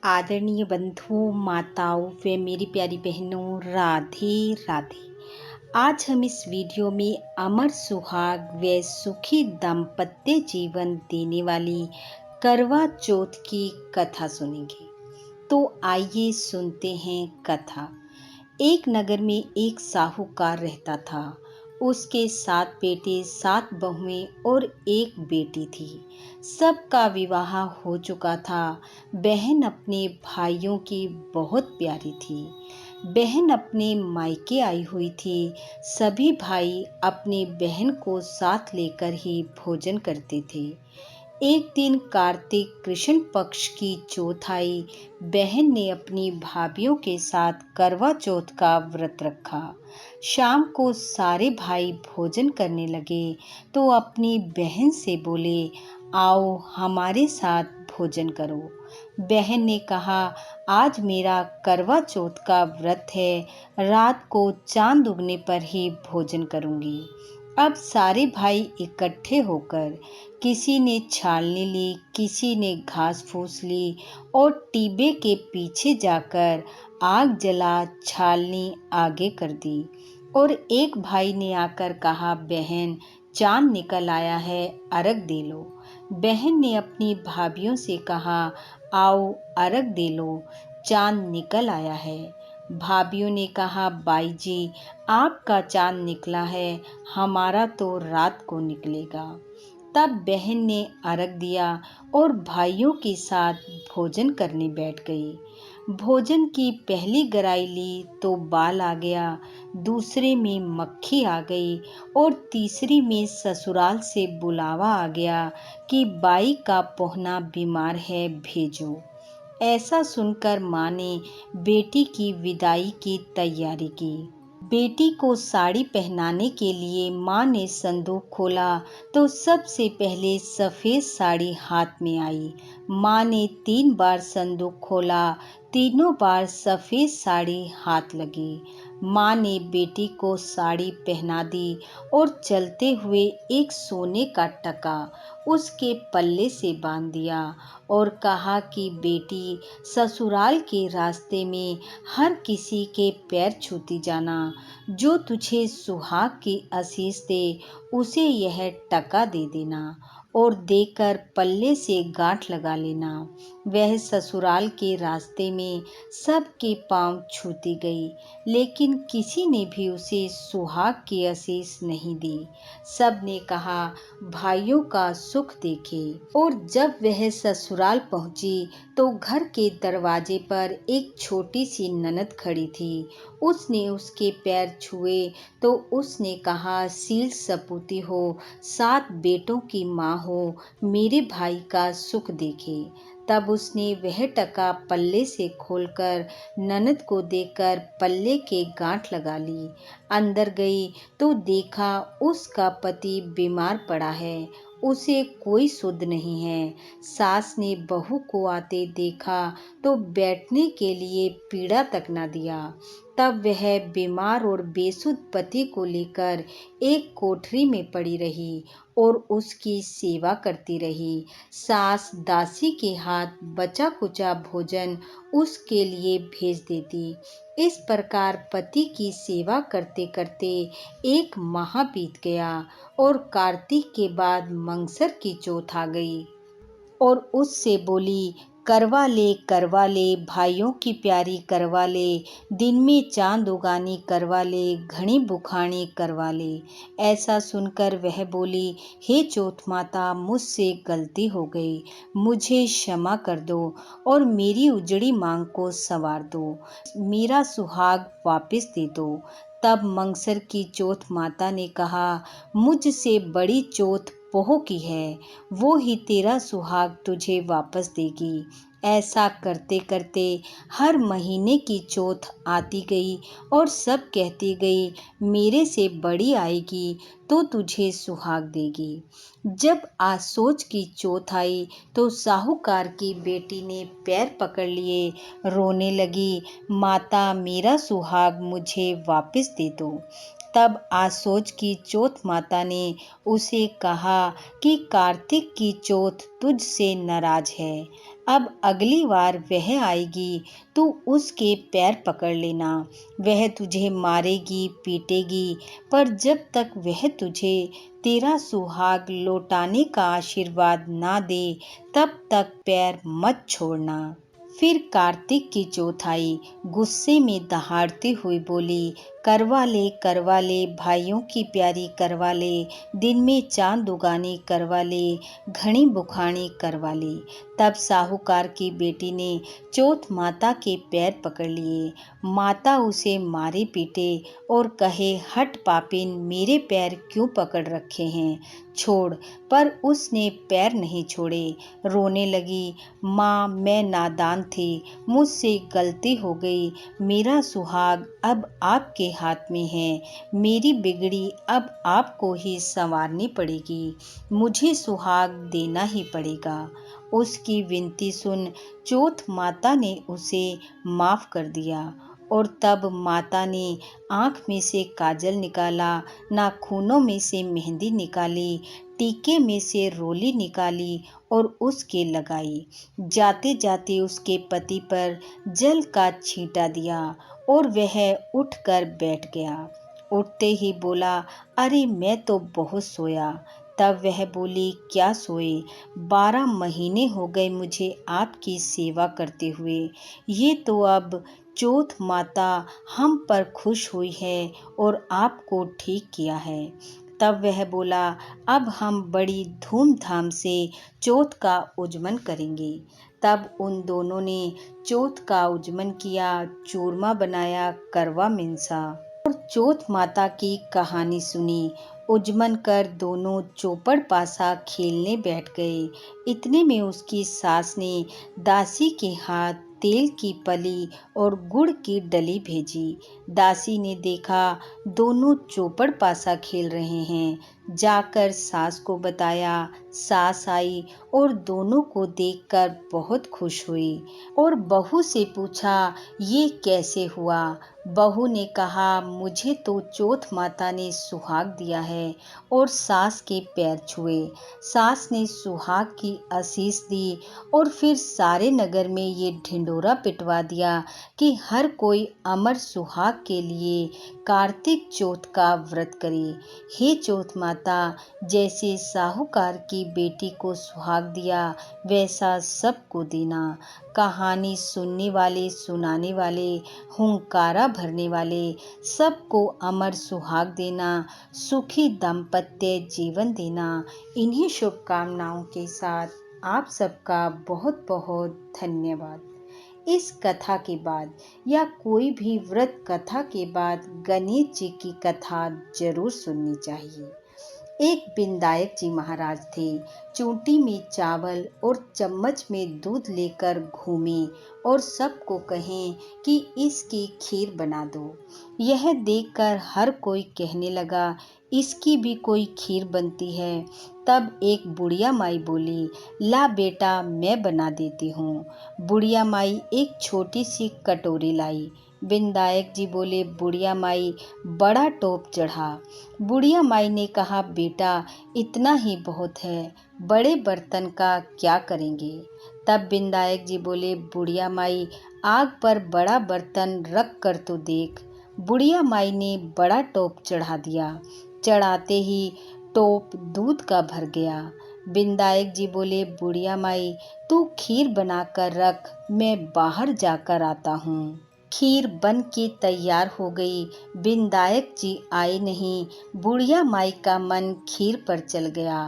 आदरणीय बंधुओं, माताओं व मेरी प्यारी बहनों, राधे राधे। आज हम इस वीडियो में अमर सुहाग व सुखी दाम्पत्य जीवन देने वाली करवा चौथ की कथा सुनेंगे। तो आइए सुनते हैं कथा। एक नगर में एक साहूकार रहता था। उसके 7 बेटे, 7 बहुएं और एक बेटी थी। सबका विवाह हो चुका था। बहन अपने भाइयों की बहुत प्यारी थी। बहन अपने मायके आई हुई थी। सभी भाई अपनी बहन को साथ लेकर ही भोजन करते थे। एक दिन कार्तिक कृष्ण पक्ष की चौथ आई। बहन ने अपनी भाभियों के साथ करवा चौथ का व्रत रखा। शाम को सारे भाई भोजन करने लगे तो अपनी बहन से बोले, आओ हमारे साथ भोजन करो। बहन ने कहा, आज मेरा करवा चौथ का व्रत है, रात को चांद उगने पर ही भोजन करूंगी। अब सारे भाई इकट्ठे होकर किसी ने छालनी ली, किसी ने घास फूस ली और टीबे के पीछे जाकर आग जला छालनी आगे कर दी। और एक भाई ने आकर कहा, बहन चांद निकल आया है, अर्घ दे लो। बहन ने अपनी भाभियों से कहा, आओ अर्घ दे लो, चांद निकल आया है। भाभियों ने कहा, बाई जी आपका चांद निकला है, हमारा तो रात को निकलेगा। तब बहन ने अर्घ दिया और भाइयों के साथ भोजन करने बैठ गई। भोजन की पहली गराई ली तो बाल आ गया, दूसरे में मक्खी आ गई और तीसरी में ससुराल से बुलावा आ गया कि बाई का पहुना बीमार है, भेजो। ऐसा सुनकर माँ ने बेटी की विदाई की तैयारी की। बेटी को साड़ी पहनाने के लिए माँ ने संदूक खोला तो सबसे पहले सफ़ेद साड़ी हाथ में आई। माँ ने 3 बार संदूक खोला, तीनों बार सफ़ेद साड़ी हाथ लगी। माँ ने बेटी को साड़ी पहना दी और चलते हुए एक सोने का टका उसके पल्ले से बांध दिया और कहा कि बेटी, ससुराल के रास्ते में हर किसी के पैर छूती जाना, जो तुझे सुहाग की आशीष दे उसे यह टका दे देना और देकर पल्ले से गांठ लगा लेना। वह ससुराल के रास्ते में सबके पांव छूती गई, लेकिन किसी ने भी उसे सुहाग की आशीष नहीं दी। सब ने कहा, भाइयों का सुख देखे। और जब वह ससुराल पहुंची तो घर के दरवाजे पर एक छोटी सी ननद खड़ी थी। उसने उसके पैर छुए तो उसने कहा, सील सपूती हो, 7 बेटों की माँ हो, मेरे भाई का सुख देखे। तब उसने वह टका पल्ले से खोलकर ननद को देकर पल्ले के गांठ लगा ली। अंदर गई तो देखा उसका पति बीमार पड़ा है, उसे कोई सुध नहीं है। सास ने बहू को आते देखा तो बैठने के लिए पीड़ा तक न दिया। तब वह बीमार और बेसुध पति को लेकर एक कोठरी में पड़ी रही और उसकी सेवा करती रही। सास दासी के हाथ बचा कुचा भोजन उसके लिए भेज देती। इस प्रकार पति की सेवा करते करते एक माह बीत गया और कार्तिक के बाद मंगसर की चौथ आ गई और उससे बोली, करवा ले भाइयों की प्यारी, करवा ले, दिन में चांद उगानी, करवा ले, घनी बुखानी, करवा ले। ऐसा सुनकर वह बोली, हे चौथ माता, मुझसे गलती हो गई, मुझे क्षमा कर दो और मेरी उजड़ी मांग को संवार दो, मेरा सुहाग वापस दे दो। तब मंगसर की चौथ माता ने कहा, मुझसे बड़ी चौथ पोह की है, वो ही तेरा सुहाग तुझे वापस देगी। ऐसा करते करते हर महीने की चौथ आती गई और सब कहती गई, मेरे से बड़ी आएगी तो तुझे सुहाग देगी। जब आसोज की चौथ आई तो साहूकार की बेटी ने पैर पकड़ लिए, रोने लगी, माता मेरा सुहाग मुझे वापस दे दो। तब आसोज की चौथ माता ने उसे कहा कि कार्तिक की चौथ तुझसे नाराज है। अब अगली बार वह आएगी तो उसके पैर पकड़ लेना। वह तुझे मारेगी पीटेगी, पर जब तक वह तुझे तेरा सुहाग लौटाने का आशीर्वाद ना दे तब तक पैर मत छोड़ना। फिर कार्तिक की चौथ आई। गुस्से में दहाड़ते हुए बोली, करवा ले भाइयों की प्यारी करवा ले, दिन में चांद उगाने करवा ले, घनी बुखानी करवा ले। तब साहूकार की बेटी ने चौथ माता के पैर पकड़ लिए। माता उसे मारे पीटे और कहे, हट पापिन, मेरे पैर क्यों पकड़ रखे हैं, छोड़। पर उसने पैर नहीं छोड़े। रोने लगी, माँ मैं नादान थी, मुझसे गलती हो गई, मेरा सुहाग अब आपके हाथ में है, मेरी बिगड़ी अब आपको ही संवारनी पड़ेगी, मुझे सुहाग देना ही पड़ेगा। उसकी विनती सुन चौथ माता ने उसे माफ कर दिया। और तब माता ने आँख में से काजल निकाला, नाखूनों में से मेहंदी निकाली, टीके में से रोली निकाली और उसके लगाई। जाते जाते उसके पति पर जल का छींटा दिया और वह उठकर बैठ गया। उठते ही बोला, अरे मैं तो बहुत सोया। तब वह बोली, क्या सोए, 12 महीने हो गए मुझे आपकी सेवा करते हुए। ये तो अब चौथ माता हम पर खुश हुई है और आपको ठीक किया है। तब वह बोला, अब हम बड़ी धूमधाम से चौथ का उज्जमन करेंगे। तब उन दोनों ने चौथ का उज्जमन किया, चूरमा बनाया, करवा मिंसा और चौथ माता की कहानी सुनी। उज्जमन कर दोनों चौपड़ पासा खेलने बैठ गए। इतने में उसकी सास ने दासी के हाथ तेल की पली और गुड़ की डली भेजी। दासी ने देखा दोनों चौपड़ पासा खेल रहे हैं। जाकर सास को बताया। सास आई और दोनों को देखकर बहुत खुश हुई और बहू से पूछा, ये कैसे हुआ। बहू ने कहा, मुझे तो चौथ माता ने सुहाग दिया है और सास के पैर छुए। सास ने सुहाग की आशीष दी और फिर सारे नगर में ये ढिंडोरा पिटवा दिया कि हर कोई अमर सुहाग के लिए कार्तिक चौथ का व्रत करे। हे चौथ माता, जैसे साहूकार की बेटी को सुहाग दिया वैसा सबको देना। कहानी सुनने वाले, सुनाने वाले, हुंकारा भरने वाले सबको अमर सुहाग देना, सुखी दाम्पत्य जीवन देना। इन्हीं शुभकामनाओं के साथ आप सबका बहुत बहुत धन्यवाद। इस कथा के बाद या कोई भी व्रत कथा के बाद गणेश जी की कथा जरूर सुननी चाहिए। एक बिंदायक जी महाराज थे। चूंटी में चावल और चम्मच में दूध लेकर घूमें और सबको कहें कि इसकी खीर बना दो। यह देखकर हर कोई कहने लगा, इसकी भी कोई खीर बनती है। तब एक बुढ़िया माई बोली, ला बेटा मैं बना देती हूँ। बुढ़िया माई एक छोटी सी कटोरी लाई। बिंदायक जी बोले, बुढ़िया माई बड़ा टोप चढ़ा। बुढ़िया माई ने कहा, बेटा इतना ही बहुत है, बड़े बर्तन का क्या करेंगे। तब बिंदायक जी बोले, बुढ़िया माई आग पर बड़ा बर्तन रख कर तो देख। बुढ़िया माई ने बड़ा टोप चढ़ा दिया। चढ़ाते ही टोप दूध का भर गया। बिंदायक जी बोले, बुढ़िया माई तू खीर बनाकर रख, मैं बाहर जाकर आता हूँ। खीर बन के तैयार हो गई। बिंदायक जी आए नहीं। बुढ़िया माई का मन खीर पर चल गया।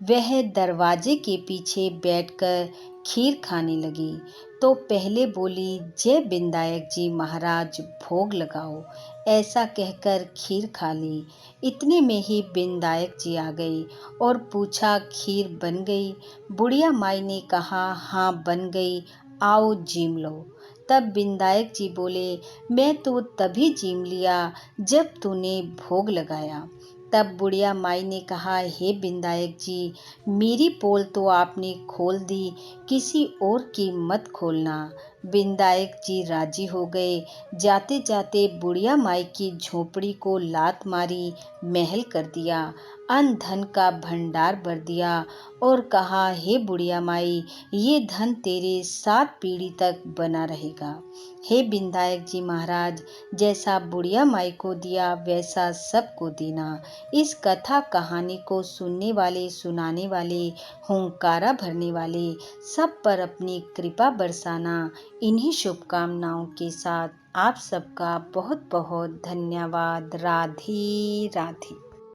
वह दरवाजे के पीछे बैठकर खीर खाने लगी तो पहले बोली, जय बिंदायक जी महाराज, भोग लगाओ। ऐसा कहकर खीर खा ली। इतने में ही बिंदायक जी आ गई और पूछा, खीर बन गई। बुढ़िया माई ने कहा, हाँ बन गई, आओ जीम लो। तब बिंदायक जी बोले, मैं तो तभी जीम लिया जब तूने भोग लगाया। तब बुढ़िया माई ने कहा, हे विनायक जी, मेरी पोल तो आपने खोल दी, किसी और की मत खोलना। विनायक जी राजी हो गए। जाते जाते बुढ़िया माई की झोपड़ी को लात मारी, महल कर दिया, अन्न धन का भंडार भर दिया और कहा, हे बुढ़िया माई, ये धन तेरे 7 पीढ़ी तक बना रहेगा। हे विनायक जी महाराज, जैसा बुढ़िया माई को दिया वैसा सबको देना। इस कथा कहानी को सुनने वाले, सुनाने वाले, हुंकारा भरने वाले सब पर अपनी कृपा बरसाना। इन्हीं शुभकामनाओं के साथ आप सबका बहुत बहुत धन्यवाद। राधे राधे।